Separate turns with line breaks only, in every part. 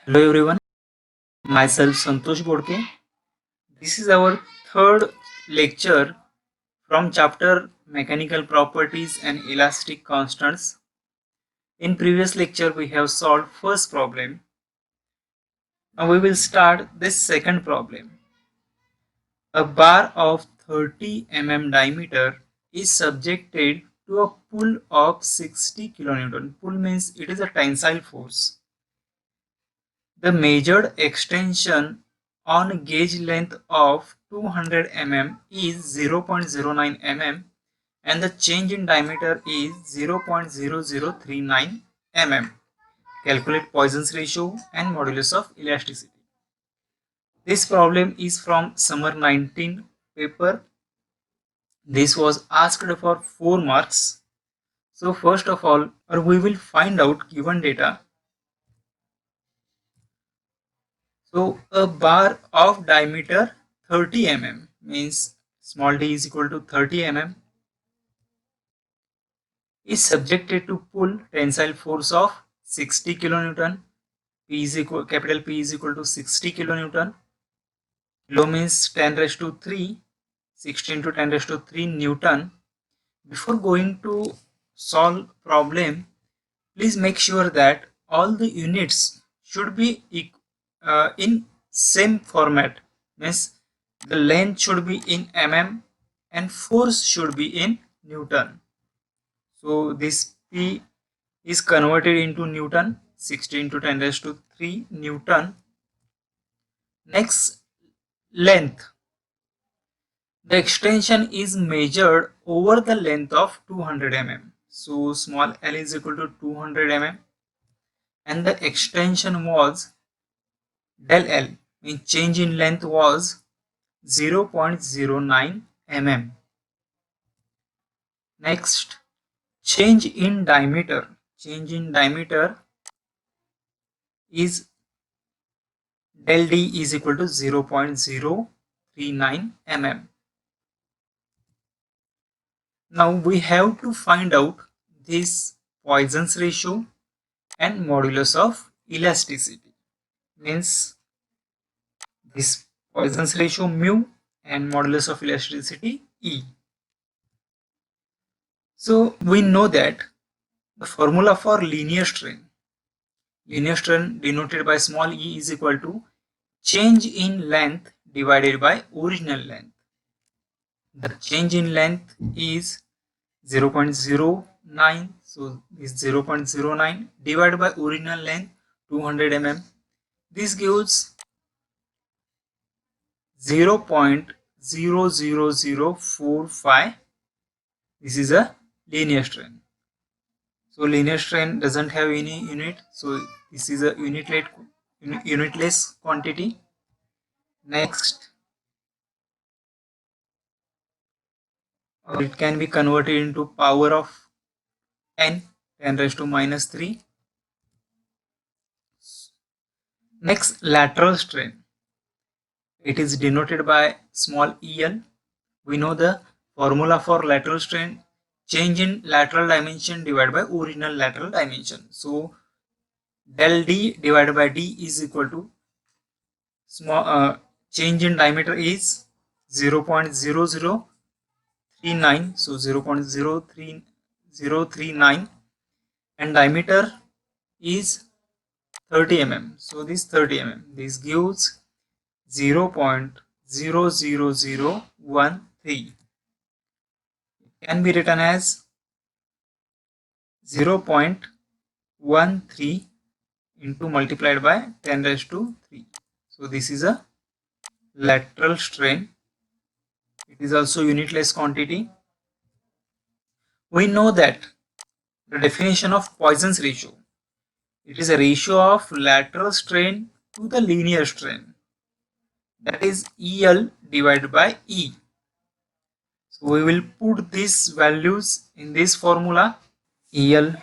Hello everyone, myself Santosh Bodke. This is our third lecture from chapter Mechanical Properties and Elastic Constants. In previous lecture we have solved first problem. Now we will start this second problem. A bar of 30 mm diameter is subjected to a pull of 60 kN. Pull means it is a tensile force. The measured extension on gauge length of 200 mm is 0.09 mm and the change in diameter is 0.0039 mm. Calculate Poisson's ratio and modulus of elasticity. This problem is from summer 19 paper. This was asked for 4 marks. So first of all, we will find out given data. So a bar of diameter 30 mm means small d is equal to 30 mm is subjected to pull tensile force of 60 kilonewton. Capital P is equal to 60 kilonewton. Kilo means 10 raised to 3, 60 into 10 raised to 3 Newton. Before going to solve problem, please make sure that all the units should be in same format. Means the length should be in mm and force should be in Newton. So this P is converted into Newton, 60 into 10 raised to 3 Newton. Next, length. The extension is measured over the length of 200 mm. So small l is equal to 200 mm and the extension was del L, means change in length was 0.09 mm. Next, change in diameter. Change in diameter is del D is equal to 0.039 mm. Now we have to find out this Poisson's ratio and modulus of elasticity. Means this Poisson's ratio mu and modulus of elasticity E. So we know that the formula for linear strain denoted by small e is equal to change in length divided by original length. The change in length is 0.09, so this 0.09 divided by original length 200 mm. This gives 0.00045. This is a linear strain. So linear strain doesn't have any unit, so this is a unitless quantity. Next, it can be converted into power of 10 raised to minus 3. Next, lateral strain. It is denoted by small el. We know the formula for lateral strain, change in lateral dimension divided by original lateral dimension. So del d divided by d is equal to small change in diameter is 0.0039, so 0.03039 and diameter is 30 mm. So this 30 mm, this gives 0.00013. Can be written as 0.13 into multiplied by 10 raised to 3. So this is a lateral strain. It is also unitless quantity. We know that the definition of Poisson's ratio. It is a ratio of lateral strain to the linear strain. That is EL divided by E. So we will put these values in this formula. EL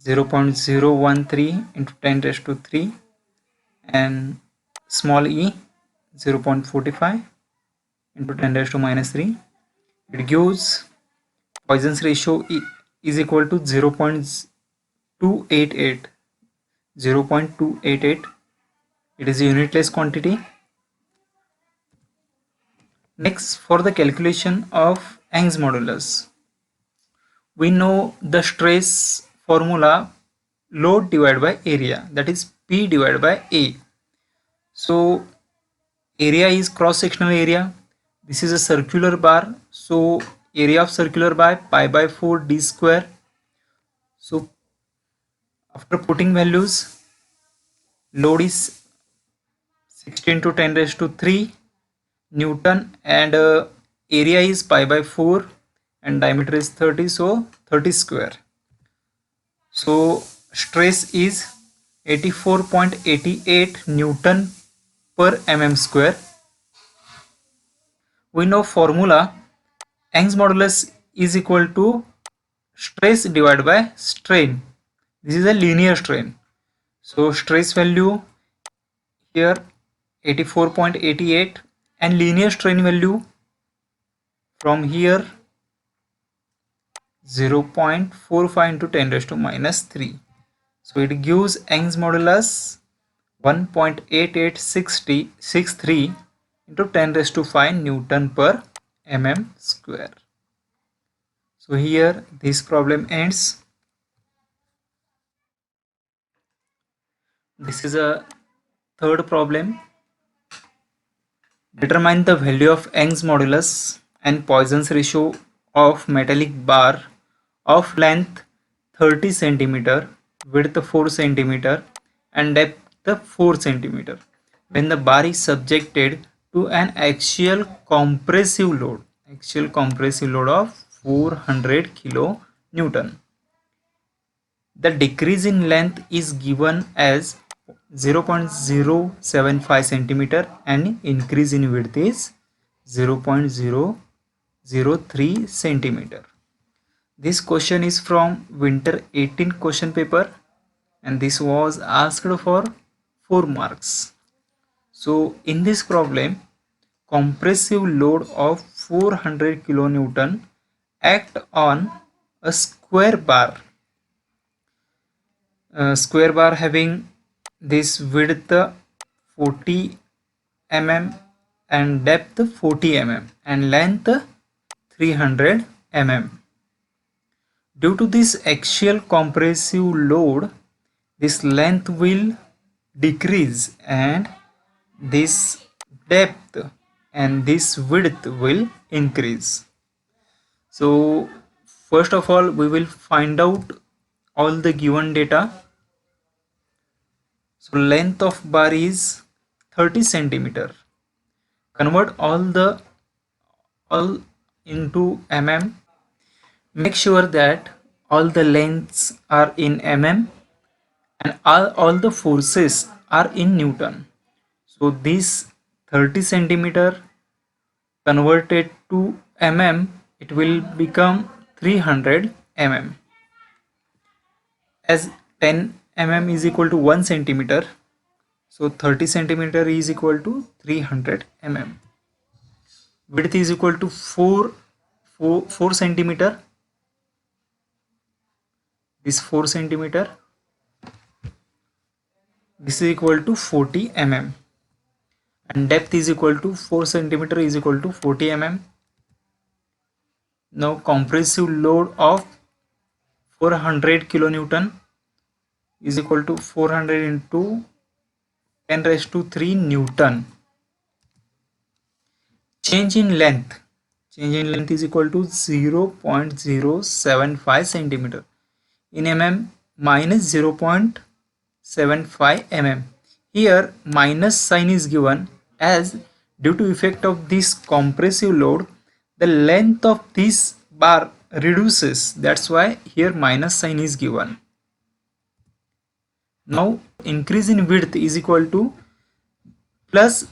0.013 into 10 raised to 3 and small e 0.45 into 10 raised to minus 3. It gives Poisson's ratio is equal to 0.288. 0.288. It is a unitless quantity. Next, for the calculation of Young's modulus, we know the stress formula, load divided by area, that is P divided by A. So area is cross sectional area. This is a circular bar, so area of circular bar pi by 4 d square. So after putting values, load is 16 to 10 raised to 3 Newton, and area is pi by 4 and diameter is 30, so 30 square. So stress is 84.88 Newton per mm square. We know formula, Young's modulus is equal to stress divided by strain. This is a linear strain. So stress value here 84.88 and linear strain value from here 0.45 into 10 raised to minus 3. So it gives Young's modulus 1.8863 into 10 raised to 5 Newton per mm square. So here this problem ends. This is a third problem. Determine the value of Young's modulus and Poisson's ratio of metallic bar of length 30 cm, width 4 cm and depth 4 cm when the bar is subjected to an axial compressive load of 400 kN. The decrease in length is given as 0.075 centimeter and increase in width is 0.003 centimeter. This question is from winter 18 question paper and this was asked for 4 marks. So in this problem, compressive load of 400 kilonewton act on a square bar having this width 40 mm and depth 40 mm and length 300 mm. Due to this axial compressive load, this length will decrease and this depth and this width will increase. So first of all, we will find out all the given data. So length of bar is 30 centimeter. Convert all into mm. Make sure that all the lengths are in mm and all the forces are in Newton. So this 30 centimeter converted to mm, it will become 300 mm. As 10 mm is equal to 1 centimeter, so 30 centimeter is equal to 300 mm. Width is equal to 4 centimeter. This 4 centimeter. This is equal to 40 mm. And depth is equal to 4 centimeter is equal to 40 mm. Now compressive load of 400 kilonewton is equal to 400 into 10 raised to 3 Newton. Change in length is equal to 0.075 centimeter in mm minus 0.75 mm. Here minus sign is given as due to effect of this compressive load the length of this bar reduces, that's why here minus sign is given. Now increase in width is equal to plus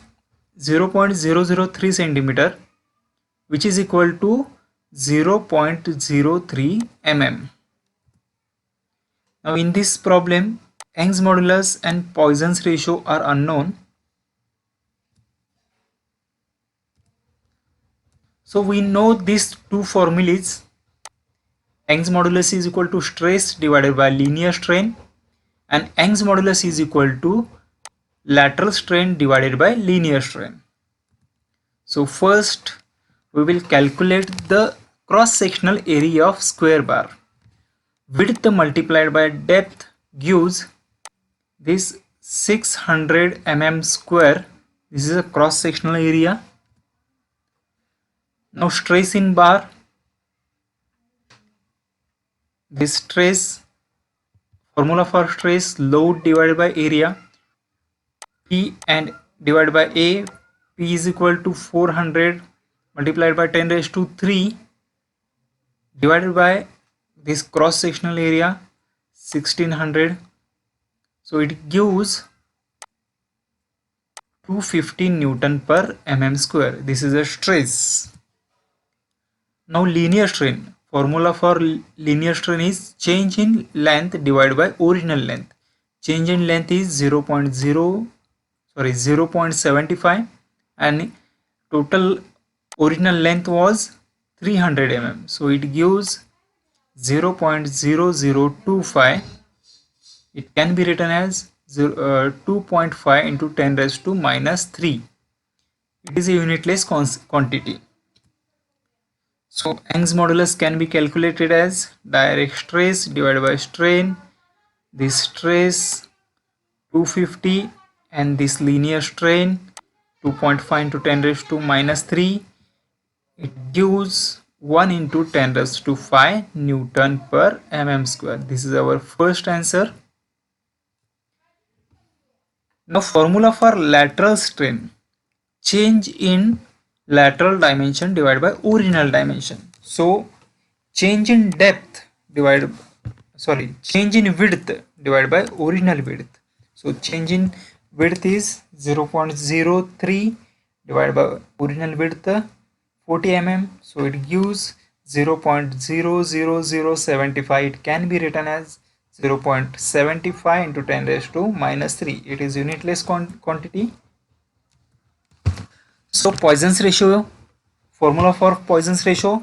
0.003 centimeter, which is equal to 0.03 mm. Now in this problem, Young's modulus and Poisson's ratio are unknown. So we know these two formulas. Young's modulus is equal to stress divided by linear strain and Young's modulus is equal to lateral strain divided by linear strain. So first we will calculate the cross-sectional area of square bar. Width multiplied by depth gives this 600 mm square. This is a cross-sectional area. Now stress in bar. This stress, formula for stress, load divided by area. P and divided by A. P is equal to 400 multiplied by 10 raised to 3 divided by this cross sectional area 1600. So it gives 250 Newton per mm square. This is a stress. Now linear strain. Formula for linear strain is change in length divided by original length. Change in length is 0.75 and total original length was 300 mm. So it gives 0.0025. It can be written as 2.5 into 10 raised to minus 3. It is a unitless quantity. So Young's modulus can be calculated as direct stress divided by strain. This stress 250 and this linear strain 2.5 into 10 raised to minus 3. It gives 1 into 10 raised to 5 Newton per mm square. This is our first answer. Now formula for lateral strain. Change in lateral dimension divided by original dimension. So change in depth change in width divided by original width. So change in width is 0.03 divided by original width 40 mm. So it gives 0.00075. It can be written as 0.75 into 10 raised to minus 3. It is unitless quantity. So Poisson's ratio, formula for Poisson's ratio,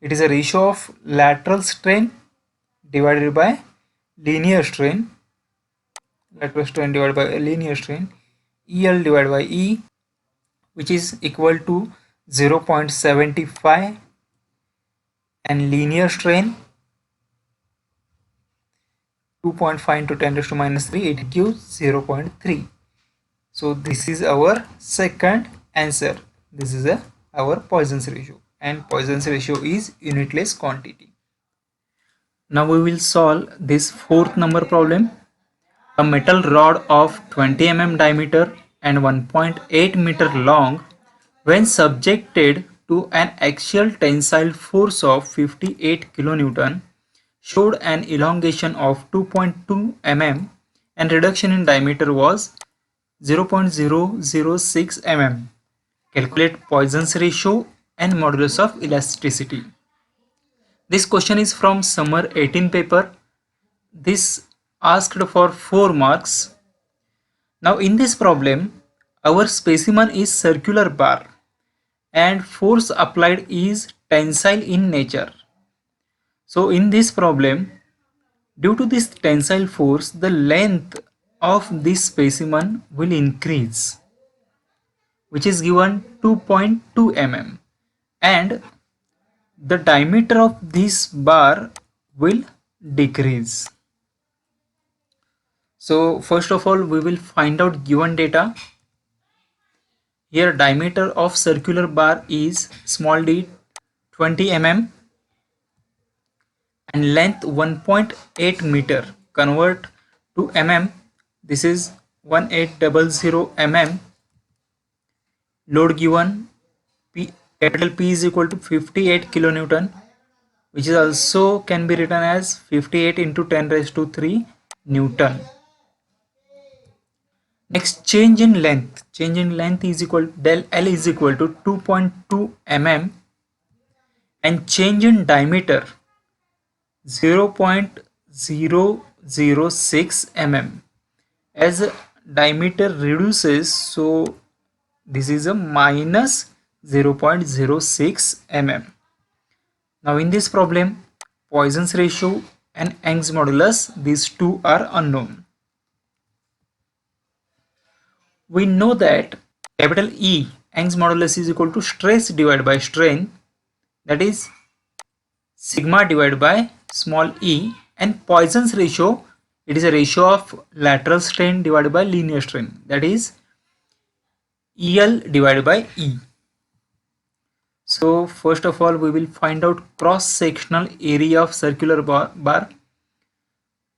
it is a ratio of lateral strain divided by linear strain. Lateral strain divided by linear strain, EL divided by E, which is equal to 0.75, and linear strain 2.5 into 10 raised to minus 3, it gives 0.3. So this is our second answer. This is our Poisson's ratio, and Poisson's ratio is unitless quantity. Now we will solve this fourth number problem. A metal rod of 20 mm diameter and 1.8 meter long, when subjected to an axial tensile force of 58 kN, showed an elongation of 2.2 mm and reduction in diameter was 0.006 mm. Calculate Poisson's ratio and modulus of elasticity. This question is from summer 18 paper. This asked for 4 marks. Now in this problem, our specimen is circular bar and force applied is tensile in nature. So in this problem, due to this tensile force, the length of this specimen will increase, which is given 2.2 mm, and the diameter of this bar will decrease. So first of all, we will find out given data. Here diameter of circular bar is small d 20 mm and length 1.8 meter. Convert to mm. This is 1800 mm. Load given capital P is equal to 58 kilonewton, which is also can be written as 58 into 10 raised to 3 Newton. Next, change in length. Change in length is equal del L is equal to 2.2 mm and change in diameter 0.006 mm. As diameter reduces, so this is a minus 0.06 mm. Now in this problem, Poisson's ratio and Young's modulus, these two are unknown. We know that capital E, Young's modulus, is equal to stress divided by strain, that is sigma divided by small e, and Poisson's ratio, it is a ratio of lateral strain divided by linear strain, that is EL divided by E. So first of all we will find out cross sectional area of circular bar.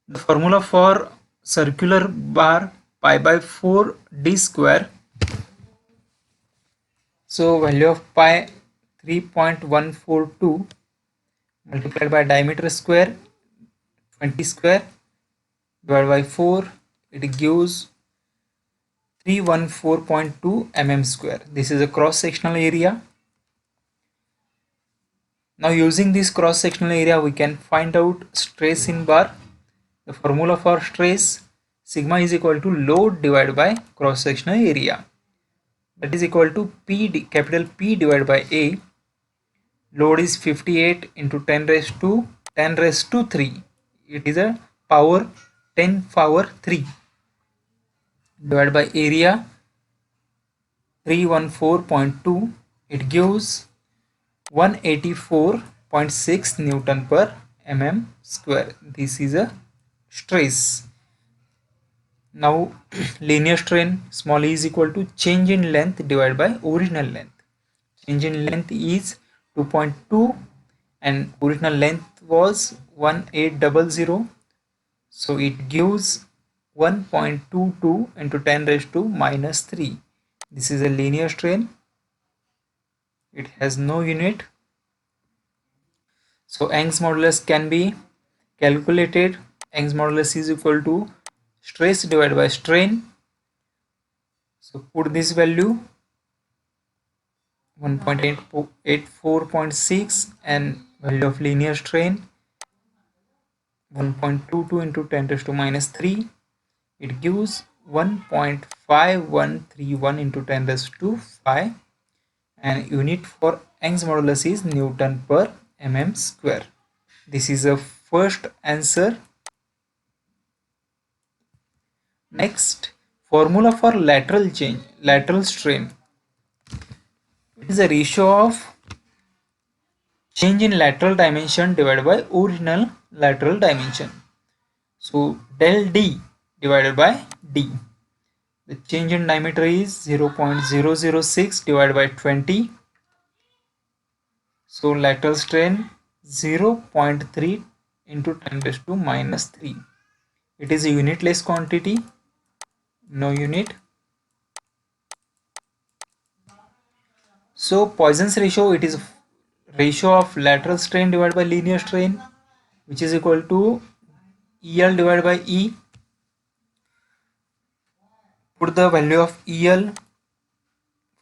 The formula for circular bar, pi by 4 d square. So value of pi 3.142 multiplied by diameter square 20 square divided by 4, it gives 314.2 mm square. This is a cross sectional area. Now using this cross sectional area we can find out stress in bar. The formula for stress, sigma is equal to load divided by cross sectional area, that is equal to capital P divided by A. Load is 58 into 10 raised to 3. It is a power 10 power 3 divided by area 314.2. It gives 184.6 Newton per mm square. This is a stress. Now linear strain, small e, is equal to change in length divided by original length. Change in length is 2.2 and original length was 1800, so it gives 1.22 into 10 raised to minus 3. This is a linear strain, it has no unit. So Young's modulus can be calculated. Young's modulus is equal to stress divided by strain. So put this value 1.84.6 and value of linear strain 1.22 into 10 raised to minus 3. It gives 1.5131 into 10 raised to 5, and unit for Young's modulus is Newton per mm square. This is the first answer. Next, formula for lateral strain. It is a ratio of change in lateral dimension divided by original lateral dimension. So del D divided by D. The change in diameter is 0.006 divided by 20. So lateral strain 0.3 into 10 raised to minus 3. It is a unitless quantity, no unit. So Poisson's ratio, it is ratio of lateral strain divided by linear strain, which is equal to EL divided by E. Put the value of EL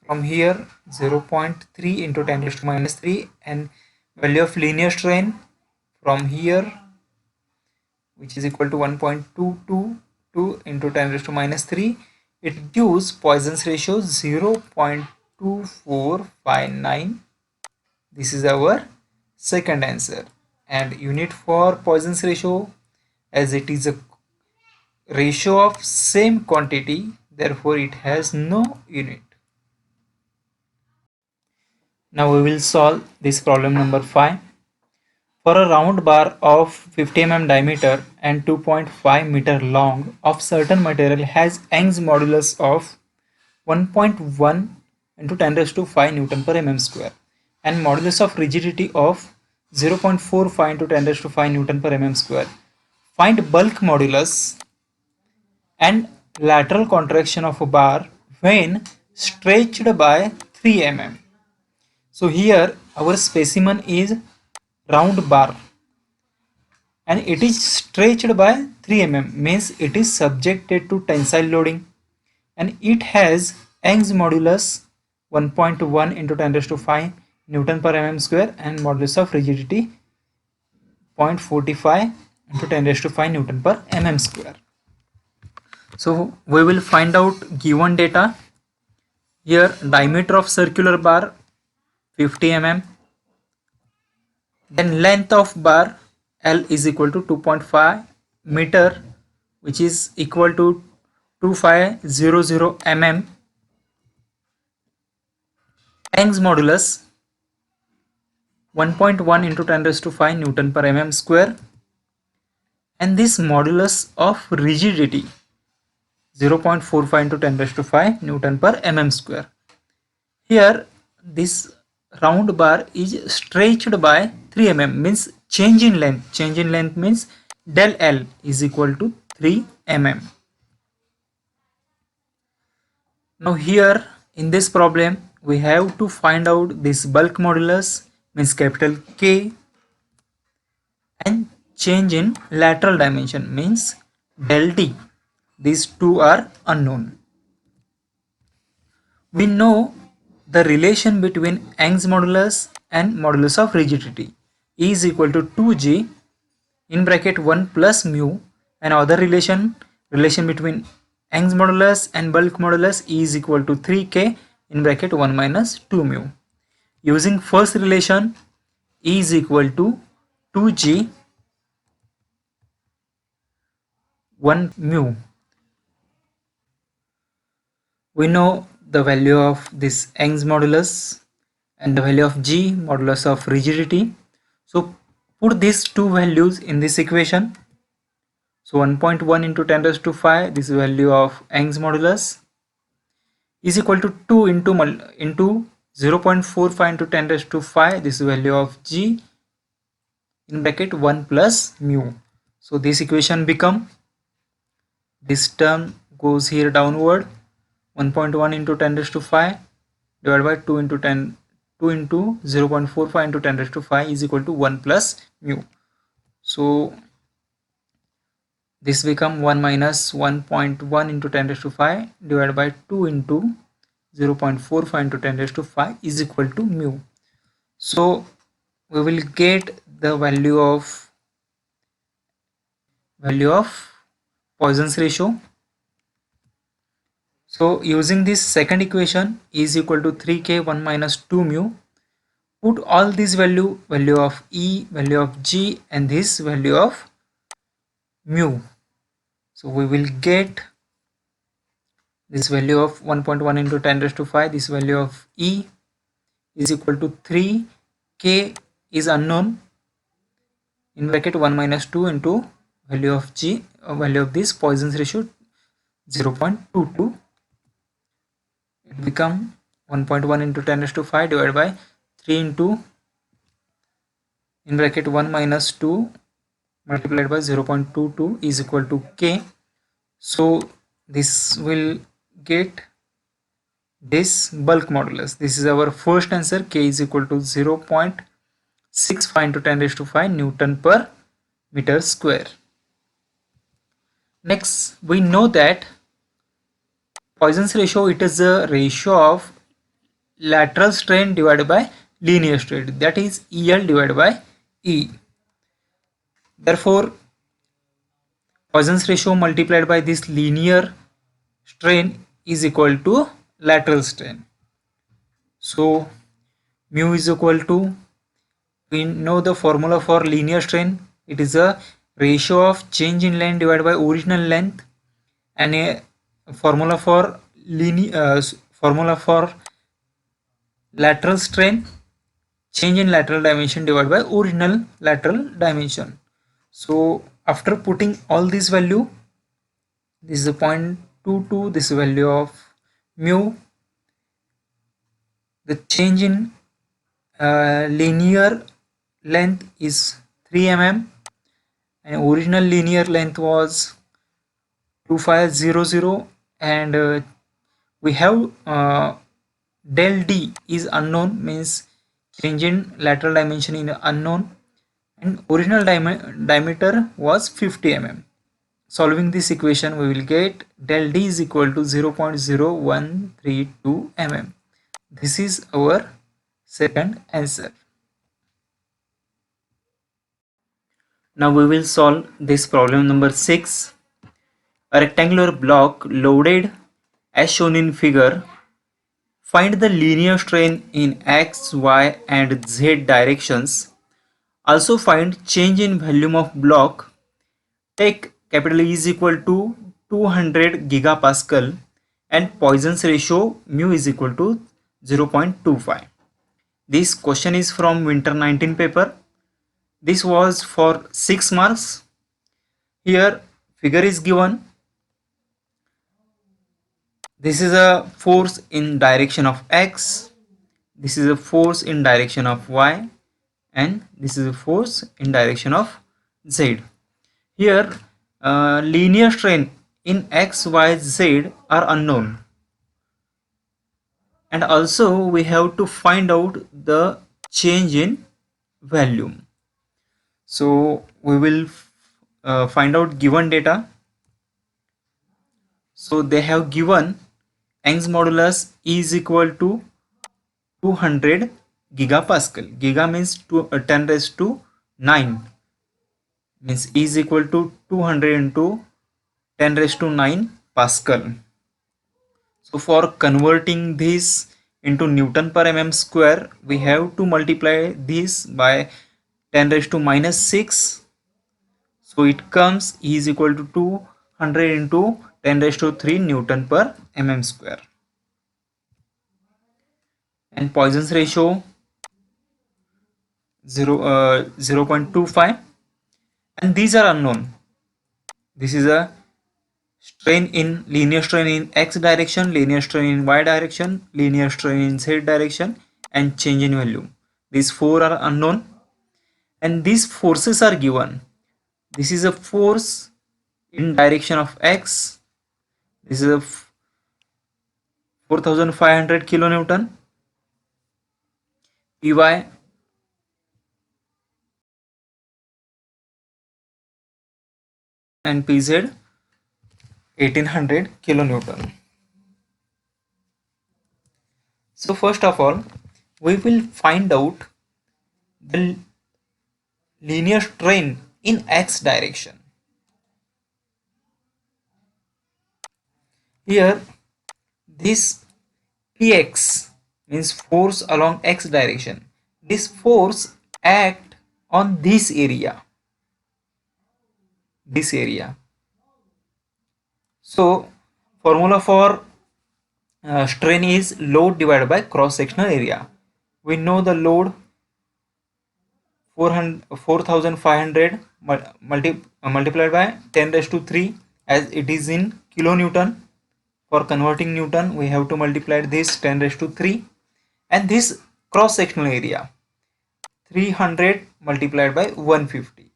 from here 0.3 into 10 raised to minus 3, and value of linear strain from here, which is equal to 1.222 into 10 raised to minus 3. It gives Poisson's ratio 0.2459. This is our second answer. And unit for Poisson's ratio, as it is a ratio of same quantity, therefore it has no unit. Now we will solve this problem number 5. For a round bar of 50 mm diameter and 2.5 meter long of certain material has Young's modulus of 1.1 into 10 raised to 5 Newton per mm square and modulus of rigidity of 0.45 into 10 raised to 5 Newton per mm square. Find bulk modulus and lateral contraction of a bar when stretched by 3 mm. So here our specimen is round bar and it is stretched by 3 mm, means it is subjected to tensile loading, and it has Young's modulus 1.1 into 10 raised to 5 Newton per mm square and modulus of rigidity 0.45 into 10 raised to 5 Newton per mm square. So we will find out given data. Here diameter of circular bar 50 mm, then length of bar L is equal to 2.5 meter, which is equal to 2500 mm. Young's modulus 1.1 into 10 raised to 5 Newton per mm square, and this modulus of rigidity 0.45 into 10 raised to 5 Newton per mm square. Here this round bar is stretched by 3 mm, means change in length. Change in length means del L is equal to 3 mm. Now here in this problem we have to find out this bulk modulus, means capital K, and change in lateral dimension, means del D. These two are unknown. We know the relation between Young's modulus and modulus of rigidity. E is equal to 2G in bracket 1 plus mu, and other relation between Young's modulus and bulk modulus, E is equal to 3K in bracket 1 minus 2 mu. Using first relation, E is equal to 2G 1 mu. We know the value of this Young's modulus and the value of G, modulus of rigidity. So put these two values in this equation. So 1.1 into 10 raised to 5, this value of Young's modulus, is equal to 2 into 0.45 into 10 raised to 5, this value of G in bracket 1 plus mu. So this equation become, this term goes here downward, 1.1 into 10 raised to 5 divided by 2 into 0.45 into 10 raised to 5 is equal to 1 plus mu. So this become 1 minus 1.1 into 10 raised to 5 divided by 2 into 0.45 into 10 raised to 5 is equal to mu. So we will get the value of Poisson's ratio. So using this second equation, E is equal to 3K 1 minus 2 mu. Put all these value of E, value of G, and this value of mu. So we will get this value of 1.1 into 10 raised to 5, this value of E is equal to 3, K is unknown, in bracket 1 minus 2 into value of G, value of this Poisson's ratio 0.22. It become 1.1 into 10 raised to 5 divided by 3 into, in bracket 1 minus 2 multiplied by 0.22 is equal to K. So this will get this bulk modulus. This is our first answer. K is equal to 0.65 into 10 raised to 5 Newton per meter square. Next, we know that Poisson's ratio, it is a ratio of lateral strain divided by linear strain, that is EL divided by E. Therefore Poisson's ratio multiplied by this linear strain is equal to lateral strain. So mu is equal to, we know the formula for linear strain, it is a ratio of change in length divided by original length, and a formula for lateral strain, change in lateral dimension divided by original lateral dimension. So after putting all these value, this is a 0.22, this value of mu, the change in linear length is 3 mm, and original linear length was 2500, and we have del D is unknown, means change in lateral dimension in unknown, and original diameter was 50 mm. Solving this equation, we will get del D is equal to 0.0132 mm. This is our second answer. Now we will solve this problem number 6. A rectangular block loaded as shown in figure. Find the linear strain in x, y, and z directions. Also find change in volume of block. Take capital E is equal to 200 gigapascal and Poisson's ratio mu is equal to 0.25. This question is from winter 19 paper. This was for 6 marks. Here figure is given. This is a force in direction of x, this is a force in direction of y, and this is a force in direction of z. Here linear strain in x, y, z are unknown, and also we have to find out the change in volume. So we will find out given data. So they have given Young's modulus is equal to 200 gigapascal. Giga means 10 raised to 9, means E is equal to 200 into 10 raised to 9 Pascal. So for converting this into Newton per mm square, we have to multiply this by 10 raised to minus 6. So it comes E is equal to 200 into 10 raised to 3 Newton per mm square. And Poisson's ratio 0.25, and these are unknown. This is a linear strain in x direction, linear strain in y direction, linear strain in z direction, and change in volume. These four are unknown, and these forces are given. This is a force in direction of x. This is a 4500 kilonewton. Py and pz 1800 kilonewton. So first of all, we will find out the linear strain in x direction. Here this Px means force along x direction. This force act on this area. So formula for strain is load divided by cross sectional area. We know the load 4500 multiplied by 10 raised to 3, as it is in kilonewton. For converting Newton, we have to multiply this 10 raised to 3, and this cross sectional area 300 multiplied by 150.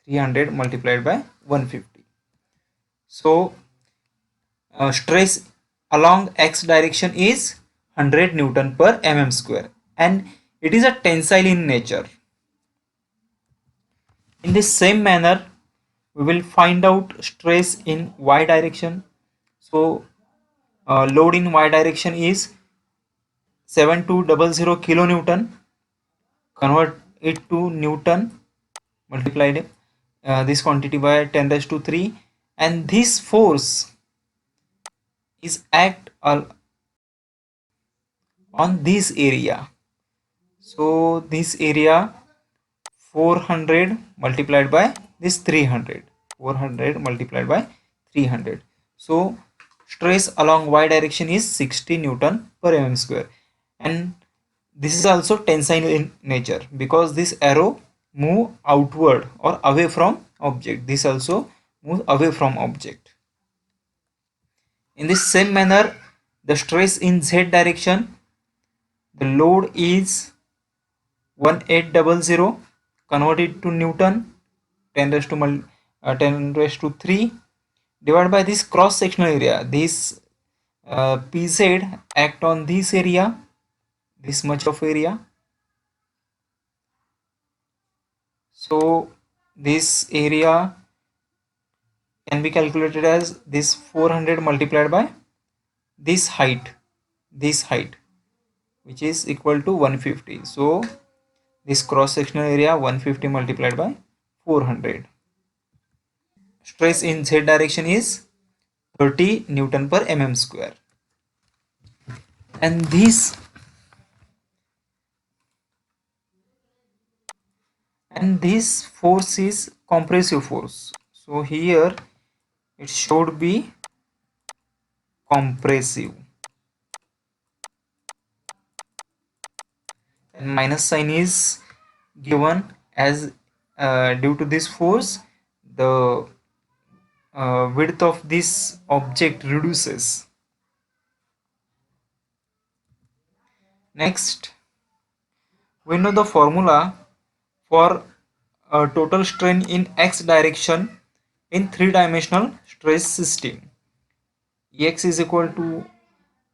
300 multiplied by 150. So stress along x direction is 100 Newton per mm square, and it is a tensile in nature. In the same manner, we will find out stress in y direction. So load in y direction is 7200 kilonewton. Convert it to Newton, multiplied this quantity by 10 raised to 3, and this force is act on this area. So this area 400 multiplied by this 300, 400 multiplied by 300. So stress along y direction is 60 Newton per mm square, and this is also tensile in nature because this arrow move outward or away from object. This also moves away from object. In this same manner, the stress in z direction, the load is 1800, converted to Newton, 10 raised to 10 raised to 3, divided by this cross sectional area. This pz act on this area, this much of area. So this area can be calculated as this 400 multiplied by this height, which is equal to 150. So this cross sectional area 150 multiplied by 400. Stress in z direction is 30 Newton per mm square, and this force is compressive force. So here it should be compressive, and minus sign is given as due to this force the width of this object reduces. Next, we know the formula for total strain in x direction in three-dimensional stress system. Ex is equal to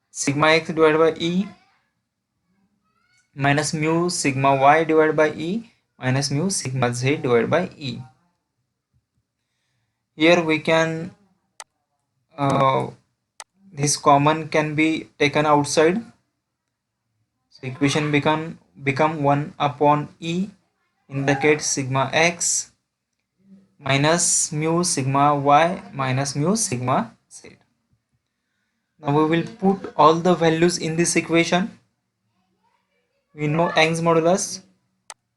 sigma x divided by E minus mu sigma y divided by E minus mu sigma z divided by E. Here we can this common can be taken outside, so equation become 1 upon E indicate sigma x minus mu sigma y minus mu sigma z. Now we will put all the values in this equation. We know Young's modulus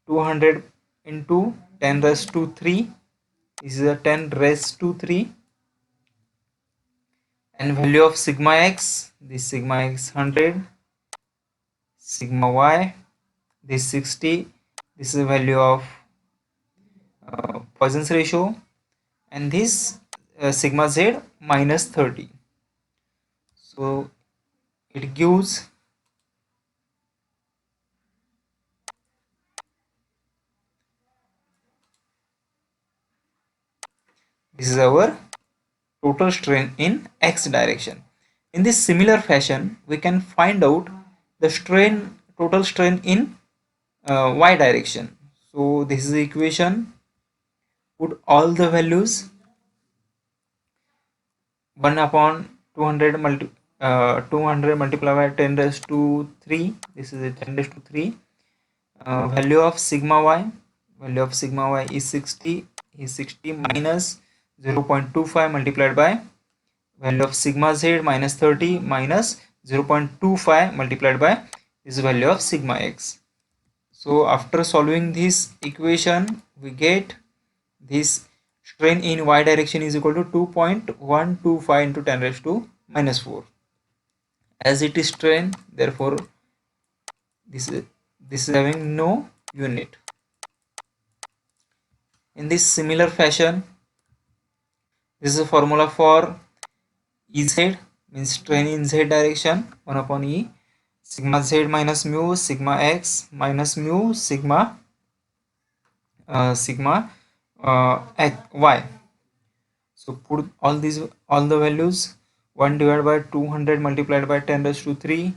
200 into 10 raised to 3. This is a 10 raised to 3. And value of sigma x, this sigma x 100, sigma y, this 60. This is the value of Poisson's ratio, and this sigma z minus 30. So it gives this is our total strain in x direction. In this similar fashion, we can find out the total strain in y direction. So this is the equation. Put all the values 1 upon 200 multiplied by 10 raised to 3. This is a 10 raised to 3. Value of sigma y is 60 minus 0.25 multiplied by value of sigma z minus 30 minus 0.25 multiplied by this value of sigma x. So after solving this equation, we get this strain in y direction is equal to 2.125 into 10 raised to minus 4. As it is strain, therefore this is having no unit. In this similar fashion, this is a formula for Ez, means strain in z direction, 1 upon E sigma z minus mu sigma x minus mu sigma y. So put all the values 1 divided by 200 multiplied by 10 raised to 3,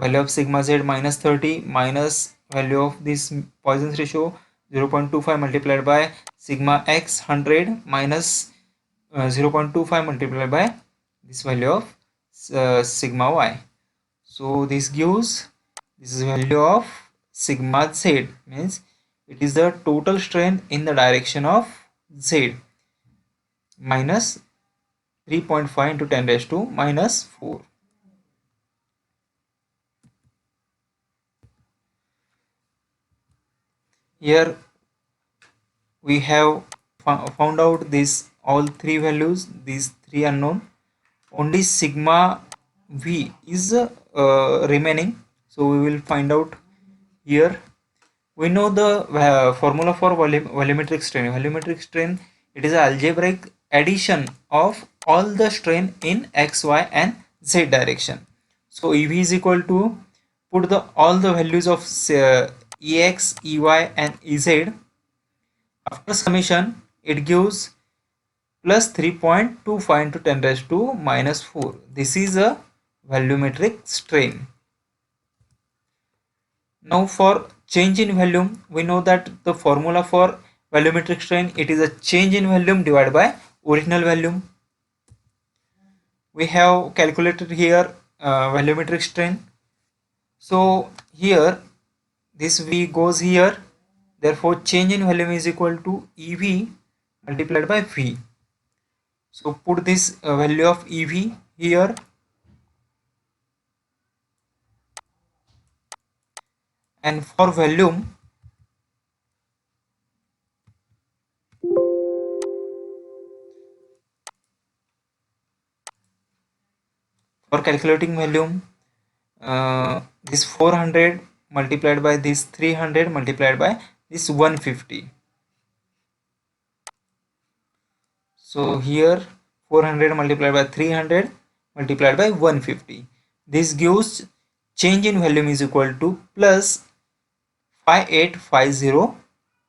value of sigma z minus 30 minus value of this Poisson's ratio 0.25 multiplied by sigma x 100 minus 0.25 multiplied by this value of sigma y. So this gives this is value of sigma z, means it is the total strain in the direction of z minus 3.5 into 10 raised to minus 4. Here we have found out this all three values, these three unknown. Only sigma v is remaining, so we will find out here. We know the formula for volumetric strain. Volumetric strain, it is an algebraic addition of all the strain in x, y and z direction. So EV is equal to, put all the values of Ex, Ey and Ez. After summation, it gives plus 3.25 into 10 raised to minus 4. This is a volumetric strain. Now for change in volume, we know that the formula for volumetric strain, it is a change in volume divided by original volume. We have calculated here volumetric strain. So here this V goes here, therefore change in volume is equal to EV multiplied by V. So put this value of EV here, and for volume For calculating volume, this 400 multiplied by this 300 multiplied by this 150. So here 400 multiplied by 300 multiplied by 150. This gives change in volume is equal to plus 5850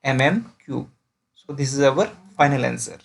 mm cube. So this is our final answer.